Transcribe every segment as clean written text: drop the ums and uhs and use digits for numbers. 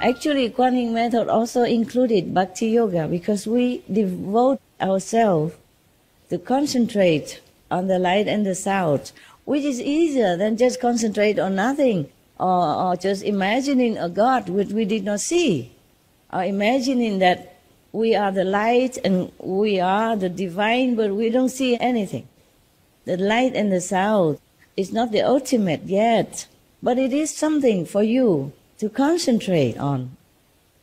Actually, Kuan Yin method also included Bhakti Yoga because we devote ourselves to concentrate on the light and the sound, which is easier than just concentrate on nothing or just imagining a God which we did not see, or imagining that we are the light and we are the divine, but we don't see anything. The light and the sound is not the ultimate yet, but it is something for you to concentrate on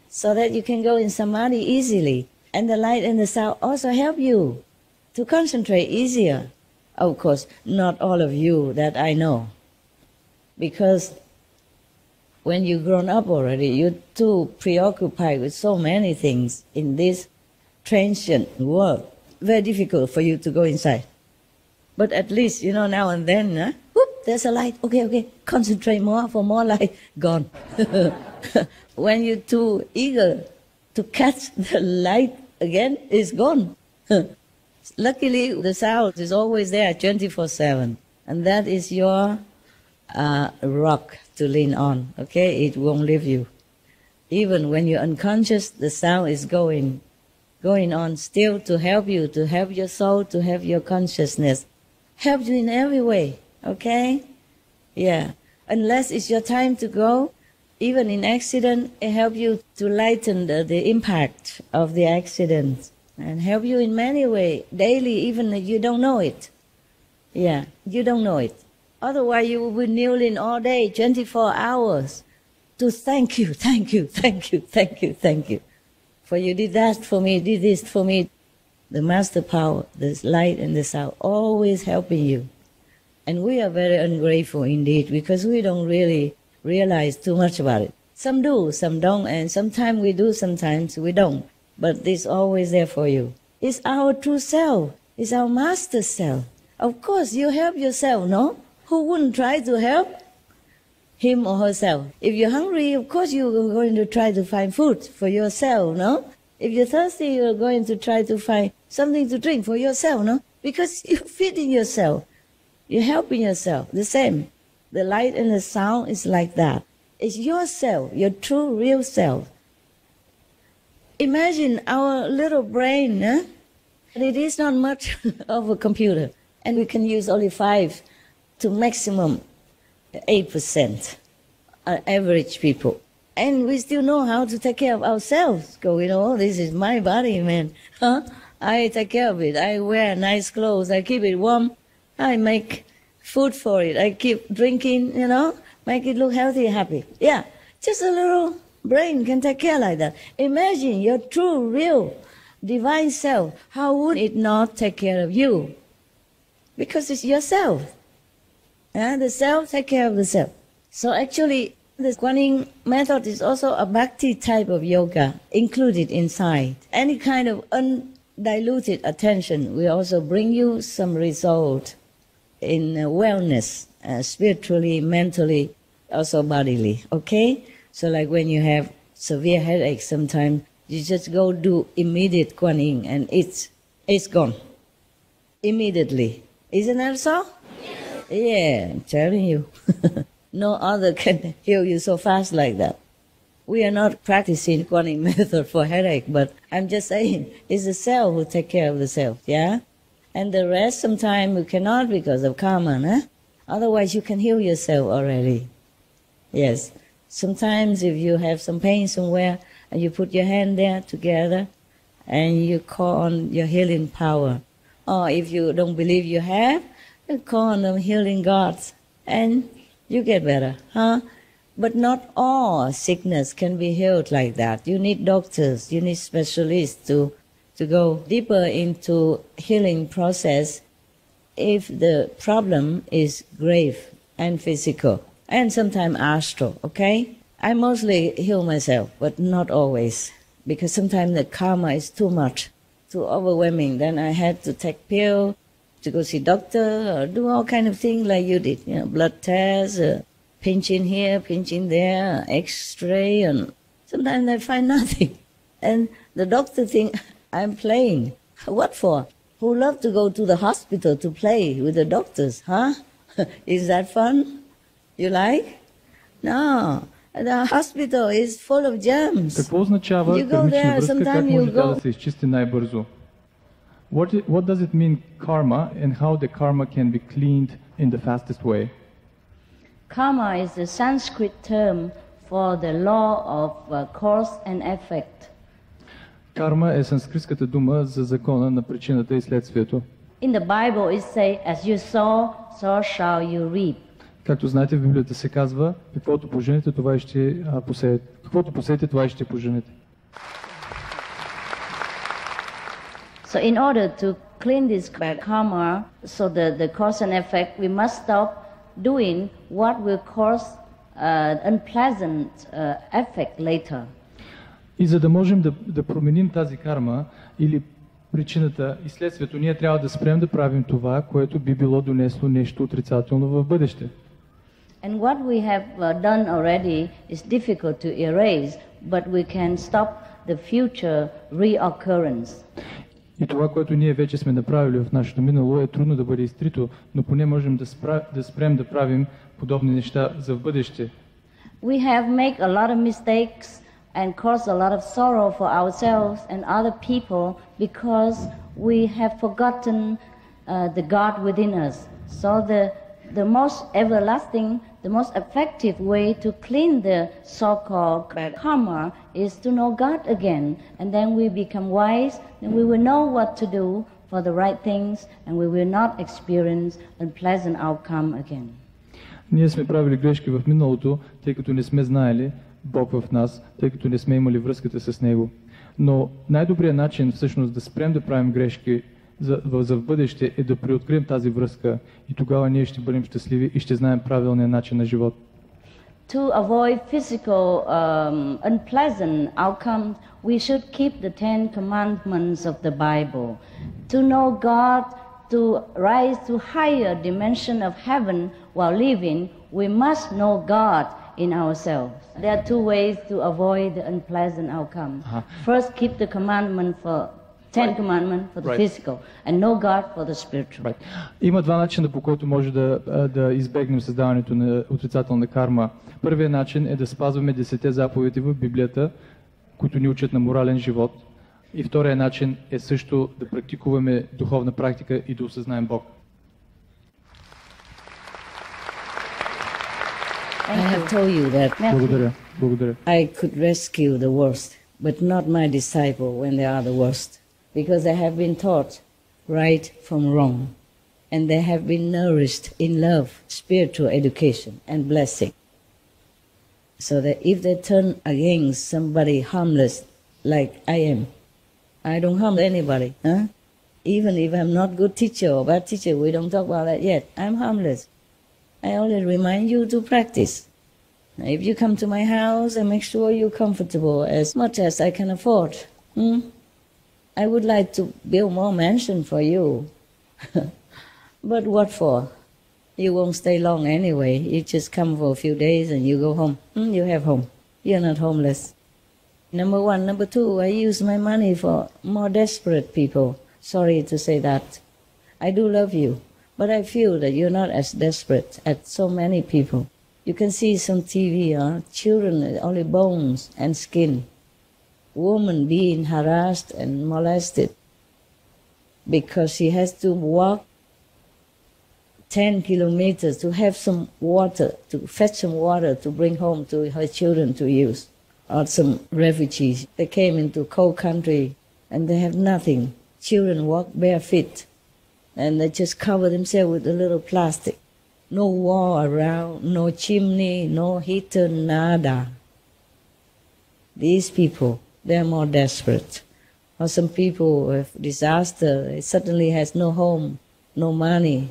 so that you can go in samadhi easily. And the light and the sound also help you to concentrate easier. Of course, not all of you that I know, because when you've grown up already, you're too preoccupied with so many things in this transient world. Very difficult for you to go inside. But at least, now and then, whoop, there's a light. Okay, concentrate more for more light. Gone. When you're too eager to catch the light again, it's gone. Luckily, the sound is always there 24/7. And that is your rock to lean on, okay? It won't leave you. Even when you're unconscious, the sound is going on still to help you, to help your soul, to help your consciousness. Help you in every way, okay? Yeah. Unless it's your time to go, even in accident, it helps you to lighten the impact of the accident and help you in many ways, daily, even if you don't know it. Yeah, you don't know it. Otherwise, you will be kneeling all day, 24 hours, to thank you. For you did that for me, did this for me. The master power, the light and the sound, always helping you. And we are very ungrateful indeed, because we don't really realize too much about it. Some do, some don't, and sometimes we do, sometimes we don't. But it's always there for you. It's our true self. It's our master self. Of course, you help yourself, no? Who wouldn't try to help him or herself? If you're hungry, of course you're going to try to find food for yourself, no? If you're thirsty, you're going to try to find something to drink for yourself, no? Because you're feeding yourself. You're helping yourself. The same. The light and the sound is like that. It's yourself, your true, real self. Imagine our little brain, eh? It is not much of a computer. And we can use only 5 to maximum 8%, average people. And we still know how to take care of ourselves. This is my body, man. I take care of it. I wear nice clothes. I keep it warm. I make food for it. I keep drinking, make it look healthy and happy. Yeah, just a little brain can take care like that. Imagine your true, real, divine self. How would it not take care of you? Because it's yourself. The self take care of the self. So actually, the Kuan Yin method is also a bhakti type of yoga included inside. Any kind of undiluted attention will also bring you some result in wellness, spiritually, mentally, also bodily, okay? So like when you have severe headache, sometimes you just go do immediate Kuan Yin and it's gone immediately. Isn't that so? Yeah, I'm telling you. No other can heal you so fast like that. We are not practicing Kuan Yin method for headache, but I'm just saying it's the self who take care of the self, yeah? And the rest sometimes you cannot because of karma, eh? Otherwise you can heal yourself already. Yes. Sometimes if you have some pain somewhere and you put your hand there together and you call on your healing power. Or if you don't believe you have, you call on the healing gods and you get better, huh? But not all sickness can be healed like that. You need doctors, you need specialists to go deeper into healing process if the problem is grave and physical and sometimes astral, okay? I mostly heal myself, but not always, because sometimes the karma is too much, too overwhelming. Then I had to take pill to go see doctor or do all kind of things like you did, blood tests, pinching here, pinching there, x-ray, and sometimes I find nothing. And the doctor think I'm playing. What for? Who love to go to the hospital to play with the doctors, huh? Is that fun? You like? No. The hospital is full of germs. Какво означава You go кармична there, връзка? Как sometime може you тя go. да се изчисти най-бързо? What does it mean karma and how the karma can be cleaned in the fastest way? Karma is a Sanskrit term for the law of cause and effect. Карма е санскритската дума за закона на причината и следствието. In the Bible it says, as you sow, so shall you reap. Както знаете, в Библията се казва, каквото поженете, това и ще посеете. Каквото посеете, това и ще поженете. So in order to clean this bad karma, so the cause and effect, we must stop doing what will cause unpleasant effect later. И за да можем да променим тази карма или причината и следствието, ние трябва да спрем да правим това, което би било донесло нещо отрицателно в бъдеще. And what we have done already is difficult to erase, but we can stop the future reoccurrence. И това, което ние вече сме направили в нашето минало, е трудно да бъде изтрито, но поне можем да спрем да правим подобни неща за в бъдеще. We have made a lot of mistakes and caused a lot of sorrow for ourselves and other people because we have forgotten the God within us. So the most everlasting, the most effective way to clean the so-called bad karma is to know God again, and then we become wise, and we will know what to do for the right things, and we will not experience unpleasant outcome again. Ние сме правили грешки в миналото, тъй като не сме знаели Бог в нас, тъй като не сме имали връзката с Него. Но най-добрият начин всъщност да спрем да правим грешки за в бъдеще е да преоткрием тази връзка и тогава ние ще бъдем щастливи и ще знаем правилния начин на живот. To avoid physical unpleasant outcomes, we should keep the 10 commandments of the Bible. To know God, to rise to higher dimension of heaven while living, we must know God in ourselves. There are two ways to avoid the unpleasant outcome. First, keep the commandment for 10 commandments for the physical, and know God for the spiritual. Има два начина, по който може да избегнем създаването на отрицателна карма. Първият начин е да спазваме 10 заповеди в Библията, които ни учат на морален живот. И вторият начин е също да практикуваме духовна практика и да осъзнаем Бог. I have told you that Благодаря. I could rescue the worst, but not my disciple when they are the worst, because they have been taught right from wrong, and they have been nourished in love, spiritual education, and blessing. So that if they turn against somebody harmless like I am, I don't harm anybody. Even if I'm not good teacher or bad teacher, we don't talk about that yet. I'm harmless. I only remind you to practice. If you come to my house, I make sure you're comfortable as much as I can afford. I would like to build more mansion for you. But what for? You won't stay long anyway. You just come for a few days and you go home. You have home. You're not homeless. Number one. Number two, I use my money for more desperate people. Sorry to say that. I do love you, but I feel that you're not as desperate as so many people. You can see some TV, children, only bones and skin. Woman being harassed and molested because she has to walk 10 kilometers to have some water, to fetch some water to bring home to her children to use. Or some refugees, they came into cold country and they have nothing. Children walk barefoot and they just cover themselves with a little plastic. No wall around, no chimney, no heater, nada. These people, they're more desperate. Or some people have disaster, it suddenly has no home, no money.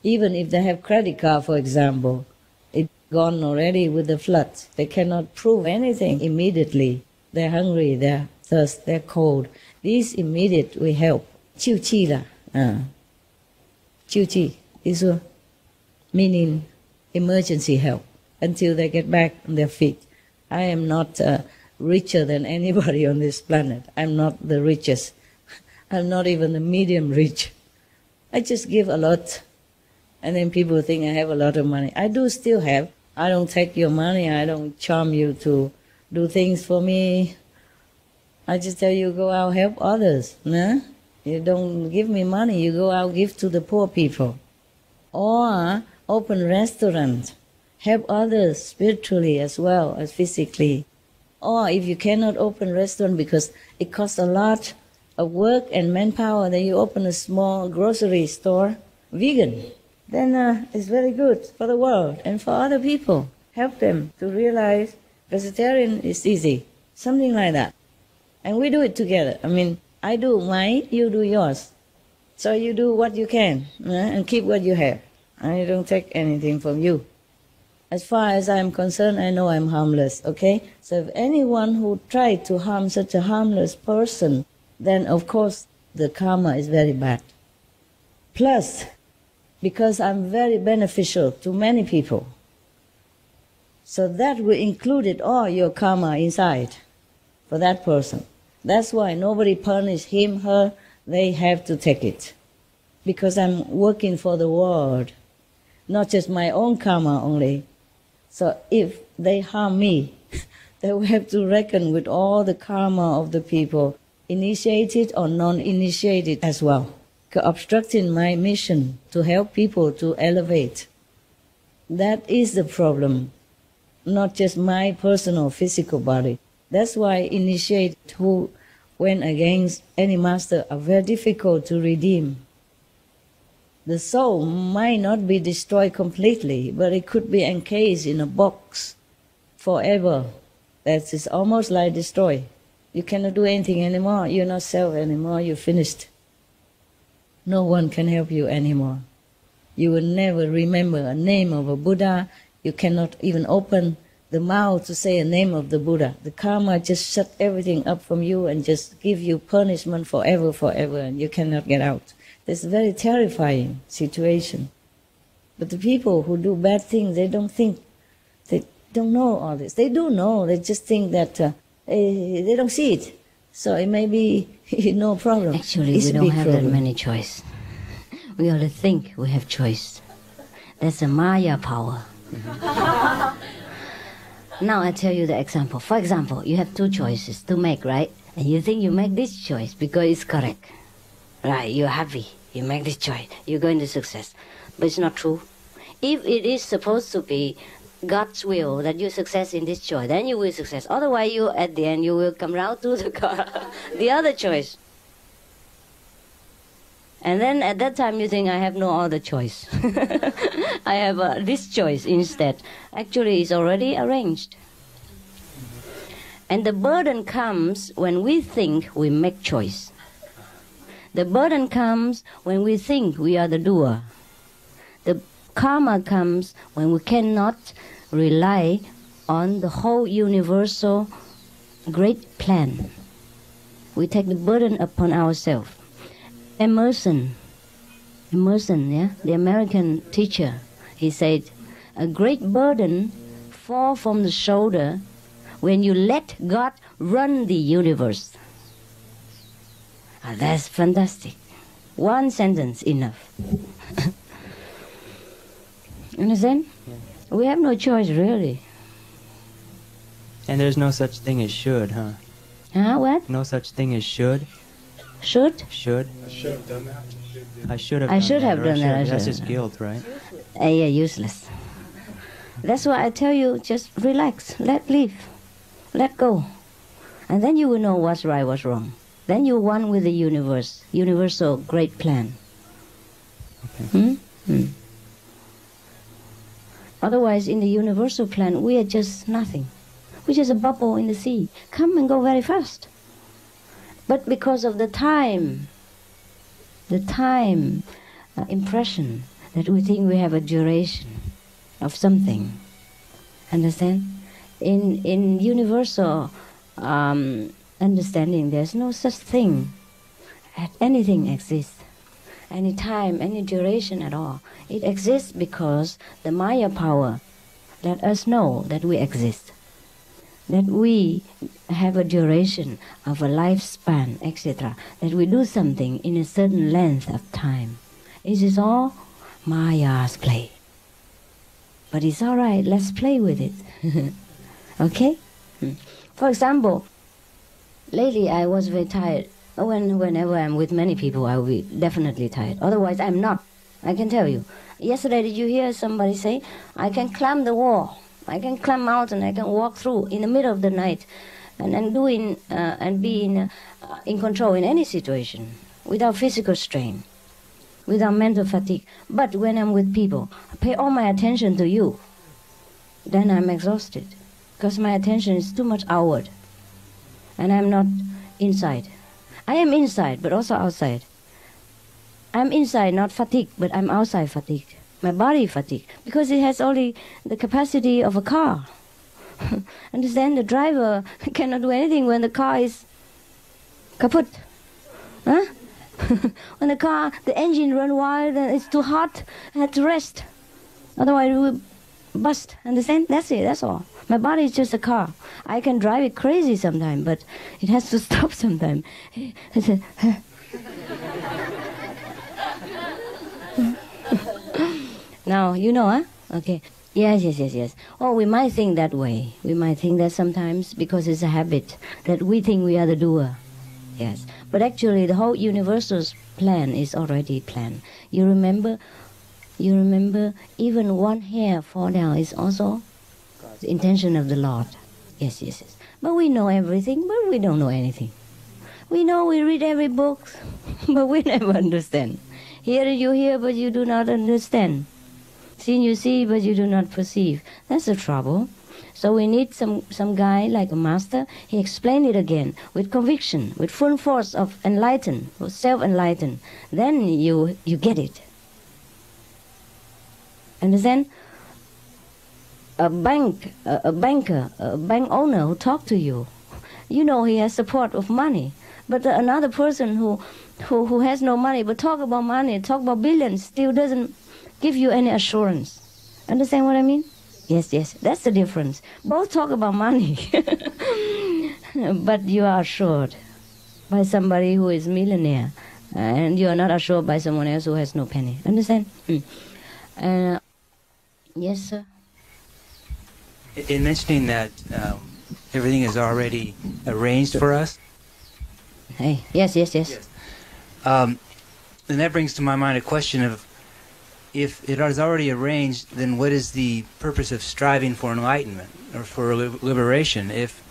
Even if they have credit card, for example, it's gone already with the flood. They cannot prove anything immediately. They're hungry, they're thirsty, they're cold. These immediate we help. Chiu chi la. Chiu chi. Meaning emergency help until they get back on their feet. I am not richer than anybody on this planet. I'm not the richest. I'm not even the medium rich. I just give a lot, and then people think I have a lot of money. I do still have, I don't take your money, I don't charm you to do things for me. I just tell you, go out, help others. Nah? You don't give me money, you go out, give to the poor people. Or open restaurant, help others spiritually as well as physically. Or if you cannot open restaurant because it costs a lot of work and manpower, then you open a small grocery store, vegan. Then it's very good for the world and for other people. Help them to realize vegetarian is easy, something like that. And we do it together. I mean, I do mine, you do yours. So you do what you can and keep what you have. I don't take anything from you. As far as I'm concerned, I know I'm harmless, okay? So if anyone who tried to harm such a harmless person, then of course the karma is very bad. Plus, because I'm very beneficial to many people, so that will include all your karma inside for that person. That's why nobody punish him, her, they have to take it. Because I'm working for the world, not just my own karma only. So if they harm me, they will have to reckon with all the karma of the people, initiated or non-initiated as well, obstructing my mission to help people to elevate. That is the problem, not just my personal physical body. That's why initiate who went against any master are very difficult to redeem. The soul might not be destroyed completely, but it could be encased in a box forever. That is almost like destroyed. You cannot do anything anymore. You're not self anymore. You're finished. No one can help you anymore. You will never remember a name of a Buddha. You cannot even open the mouth to say a name of the Buddha. The karma just shut everything up from you and just give you punishment forever, and you cannot get out. It's a very terrifying situation. But the people who do bad things, they don't think, they don't know all this. They do know, they just think that they don't see it. So it may be no problem. Actually, we don't have that many choice. We only think we have choice. That's a Maya power. Now I tell you the example. For example, you have two choices to make, right? And you think you make this choice because it's correct. Right, you're happy. You make this choice. You're going to success. But it's not true. If it is supposed to be God's will that you success in this choice, then you will success. Otherwise, you at the end, you will come round to the other choice. And then at that time you think, I have no other choice. I have this choice instead. Actually, it's already arranged. And the burden comes when we think we make choice. The burden comes when we think we are the doer. The karma comes when we cannot rely on the whole universal great plan. We take the burden upon ourselves. Emerson, yeah, the American teacher, he said, a great burden falls from the shoulder when you let God run the universe. That's fantastic. One sentence enough. Understand? Yeah. We have no choice, really. And there's no such thing as should, huh? Huh? What? No such thing as should. Should? Should. I should have done that. I should have. I should have done that. That's just guilt, right? Yeah, useless. That's why I tell you, just relax, let live, let go, and then you will know what's right, what's wrong. Then you're one with the universe, universal great plan. Okay. Otherwise, in the universal plan, we are just nothing. We're just a bubble in the sea. Come and go very fast. But because of the time impression, that we think we have a duration of something. Understand? In universal understanding, there's no such thing. Anything exists. Any time, any duration at all. It exists because the Maya power let us know that we exist. That we have a duration of a lifespan, etc. That we do something in a certain length of time. It is all Maya's play. But it's all right, let's play with it. Okay? For example, lately I was very tired. Whenever I'm with many people, I will be definitely tired. Otherwise, I'm not. I can tell you. Yesterday, did you hear somebody say, I can climb the wall, I can climb mountain, I can walk through in the middle of the night and be in control in any situation without physical strain, without mental fatigue. But when I'm with people, I pay all my attention to you, then I'm exhausted because my attention is too much outward and I'm not inside. I am inside, but also outside. I'm inside, not fatigued, but I'm outside fatigued. My body fatigued, because it has only the capacity of a car. Understand? The driver cannot do anything when the car is kaput. Huh? When the engine run wild and it's too hot, I have to rest. Otherwise it will bust. Understand? That's it, that's all. My body is just a car. I can drive it crazy sometimes, but it has to stop sometimes. Now, you know, huh? Okay. Yes. Oh, we might think that way. We might think that sometimes because it's a habit that we think we are the doer. Yes. But actually, the whole universal's plan is already planned. You remember even one hair fall down is also the intention of the Lord. Yes. But we know everything, but we don't know anything. We know we read every book, but we never understand. Hear you hear, but you do not understand. See you see, but you do not perceive. That's the trouble. So we need some guy like a master. He explained it again with conviction, with full force of enlighten, or self-enlighten. Then you get it. Understand? A banker, a bank owner who talk to you, you know he has support of money. But another person who has no money but talk about money, talk about billions, still doesn't give you any assurance. Understand what I mean? Yes, that's the difference. Both talk about money, but you are assured by somebody who is millionaire, and you are not assured by someone else who has no penny. Understand? Yes, sir. In mentioning that everything is already arranged for us. Hey, yes. Then that brings to my mind a question of, if it is already arranged, then what is the purpose of striving for enlightenment or for liberation if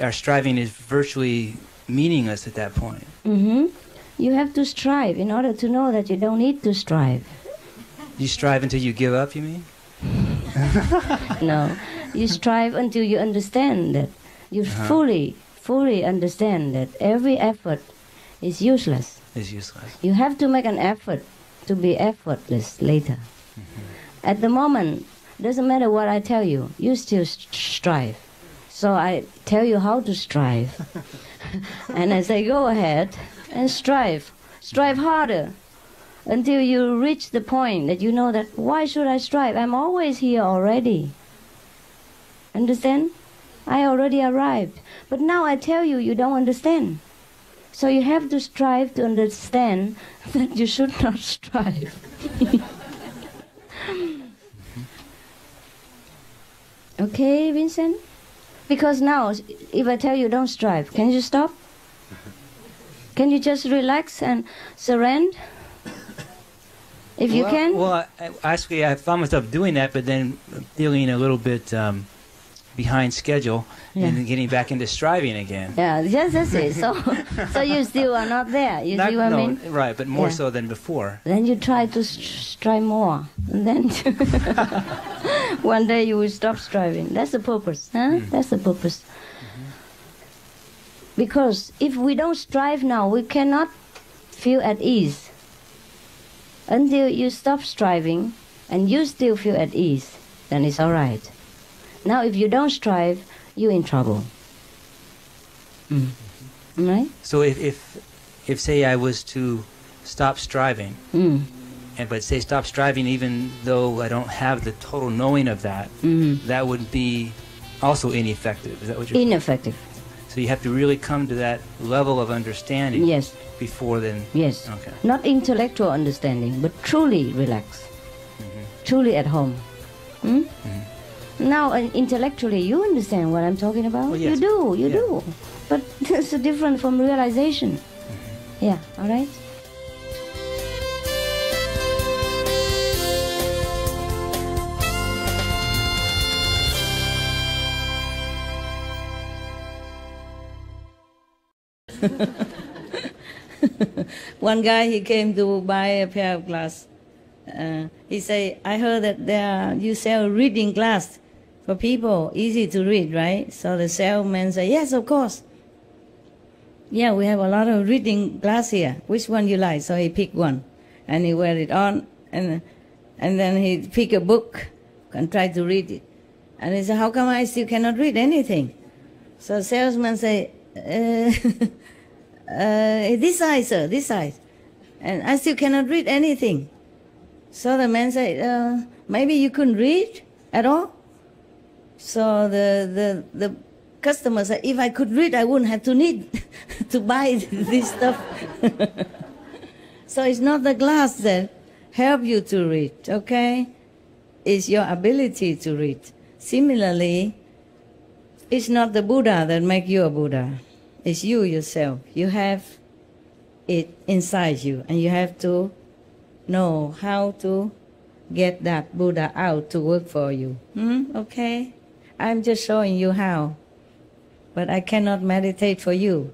our striving is virtually meaningless at that point? You have to strive in order to know that you don't need to strive. You strive until you give up, you mean? No, you strive until you understand that. You fully understand that every effort is useless. It's useless. You have to make an effort to be effortless later. At the moment, doesn't matter what I tell you, you still strive. So I tell you how to strive. And I say, go ahead and strive. Strive harder until you reach the point that you know that, why should I strive? I'm always here already. Understand? I already arrived. But now I tell you, you don't understand. So you have to strive to understand that you should not strive. Okay, Vincent? Because now, if I tell you don't strive, can you stop? Can you just relax and surrender? If you can? Well, actually, I found myself doing that, but then feeling a little bit behind schedule, and then getting back into striving again. Yeah, yes, that's it. So you still are not there. You see what I mean? Right, but more so than before. Then you try to strive more. And then one day you will stop striving. That's the purpose. Huh? That's the purpose. Because if we don't strive now, we cannot feel at ease. Until you stop striving and you still feel at ease, then it's all right. Now, if you don't strive, you're in trouble. Right? So if say I was to stop striving, but say stop striving even though I don't have the total knowing of that, that would be also ineffective. Is that what you're saying? Ineffective. So you have to really come to that level of understanding. Yes. Before then. Yes. Okay. Not intellectual understanding, but truly relaxed, truly at home. Hmm? Now, intellectually, you understand what I'm talking about? Well, yes. You do. But it's different from realization. Yeah, all right? One guy, he came to buy a pair of glasses. He said, I heard that you sell reading glass for people, easy to read, right? So the salesman said, yes, of course. Yeah, we have a lot of reading glass here. Which one you like? So he picked one, and he wear it on, and then he picked a book and tried to read it. And he said, how come I still cannot read anything? So the salesman said, this side, sir, this side. And I still cannot read anything. So the man said, maybe you couldn't read at all? So the customer said, if I could read, I wouldn't have to need to buy this stuff. So it's not the glass that help you to read, okay? It's your ability to read. Similarly, it's not the Buddha that make you a Buddha. It's you yourself. You have it inside you, and you have to know how to get that Buddha out to work for you. Okay? I'm just showing you how. But I cannot meditate for you.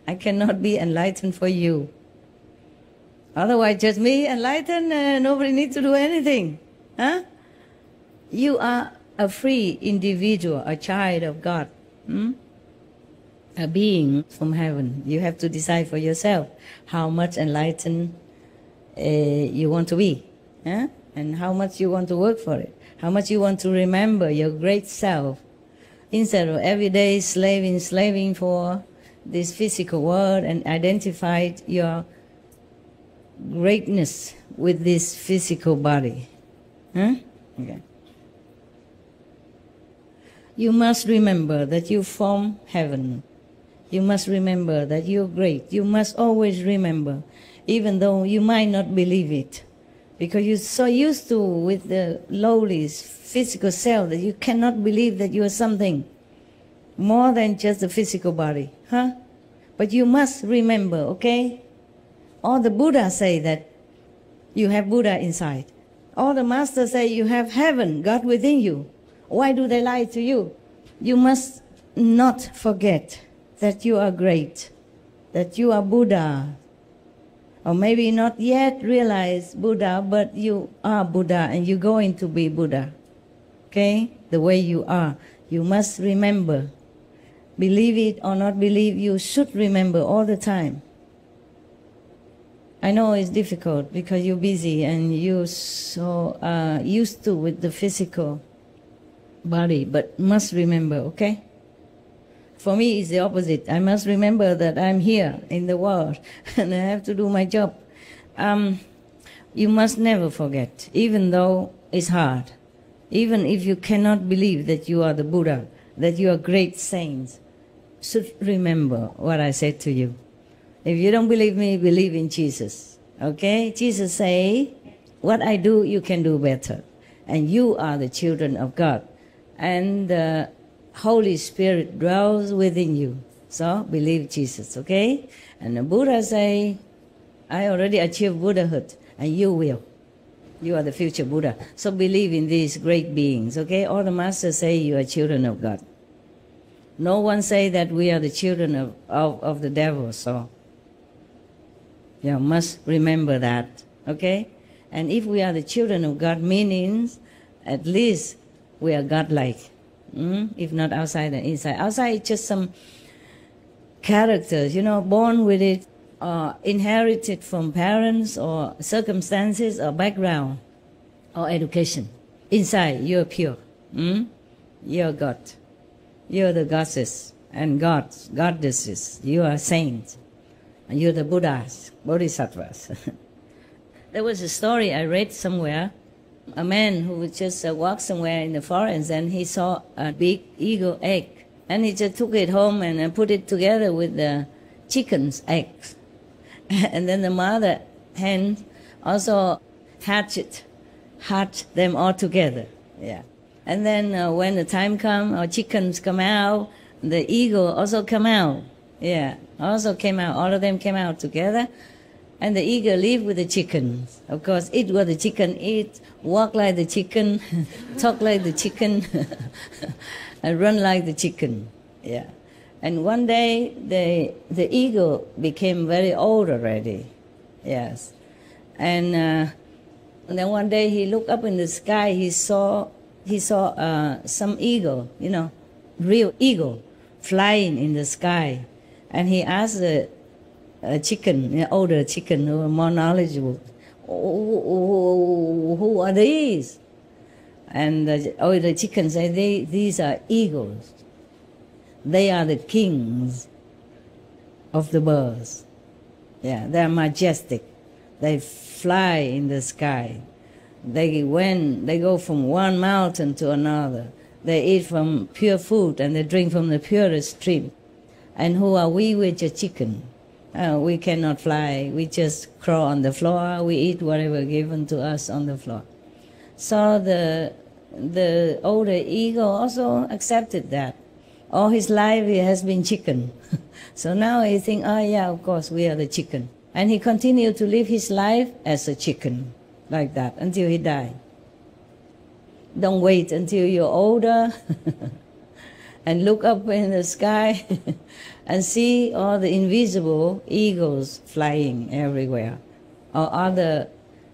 I cannot be enlightened for you. Otherwise, just me enlightened, nobody needs to do anything. Huh? You are a free individual, a child of God. A being from heaven. You have to decide for yourself how much enlightened you want to be, and how much you want to work for it, how much you want to remember your great self, instead of every day slaving for this physical world and identify your greatness with this physical body. Okay. You must remember that you're from heaven. You must remember that you're great. You must always remember, even though you might not believe it, because you're so used to with the lowly physical self that you cannot believe that you are something more than just the physical body, But you must remember, okay? All the Buddhas say that you have Buddha inside. All the masters say you have heaven, God within you. Why do they lie to you? You must not forget that you are great, that you are Buddha. Or maybe not yet realize Buddha, but you are Buddha and you're going to be Buddha. Okay? The way you are. You must remember. Believe it or not believe, you should remember all the time. I know it's difficult because you're busy and you're so used to with the physical body, but must remember, okay? For me, it's the opposite. I must remember that I'm here in the world and I have to do my job. You must never forget, even though it's hard. Even if you cannot believe that you are the Buddha, that you are great saints, should remember what I said to you. If you don't believe me, believe in Jesus. Okay? Jesus say, what I do, you can do better. And you are the children of God. And the Holy Spirit dwells within you. So, believe Jesus, okay? And the Buddha say, I already achieved Buddhahood, and you will. You are the future Buddha. So believe in these great beings, okay? All the masters say you are children of God. No one say that we are the children of the devil, so you must remember that, okay? And if we are the children of God, meaning at least we are God-like. If not outside and inside. Outside is just some characters, born with it, or inherited from parents or circumstances or background or education. Inside, you're pure. You're God. You're the goddess and goddesses. You are saints. And you're the Buddhas, Bodhisattvas. There was a story I read somewhere. A man who would just walk somewhere in the forest and he saw a big eagle egg. And he just took it home and put it together with the chicken's eggs. And then the mother hen also hatched hatch them all together. Yeah. And then when the time comes, our chickens come out, the eagle also come out. Yeah, also came out. All of them came out together. And the eagle lived with the chickens. Of course, eat what the chicken eat, walk like the chicken, talk like the chicken, and run like the chicken. Yeah. And one day, the eagle became very old already. Yes. And then one day he looked up in the sky. He saw some eagle, real eagle, flying in the sky. And he asked the chicken, older chicken who were more knowledgeable, who are these? And the older chicken said, these are eagles. They are the kings of the birds. Yeah, they're majestic. They fly in the sky. They go from one mountain to another. They eat from pure food and they drink from the purest stream. And who are we? We're just chicken. We cannot fly. We just crawl on the floor. We eat whatever given to us on the floor. So the older eagle also accepted that. All his life he has been chicken. So now he thinks, oh yeah, of course we are the chicken. And he continued to live his life as a chicken, like that, until he died. Don't wait until you're older and look up in the sky and see all the invisible eagles flying everywhere, or other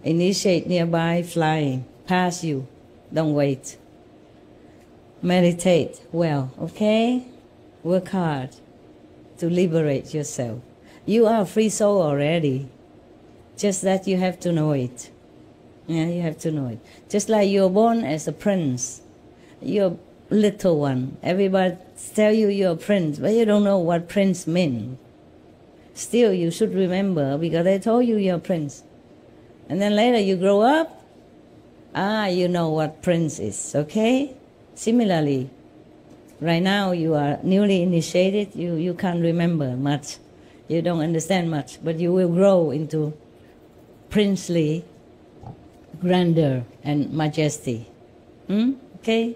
initiate nearby flying past you. Don't wait. Meditate well, okay? Work hard to liberate yourself. You are a free soul already, just that you have to know it. Yeah, you have to know it. Just like you're born as a prince, you're little one. Everybody tell you you're a prince, but you don't know what prince means. Still, you should remember, because they told you you're a prince. And then later you grow up, you know what prince is, okay? Similarly, right now you are newly initiated, you can't remember much. You don't understand much, but you will grow into princely grandeur and majesty. Okay?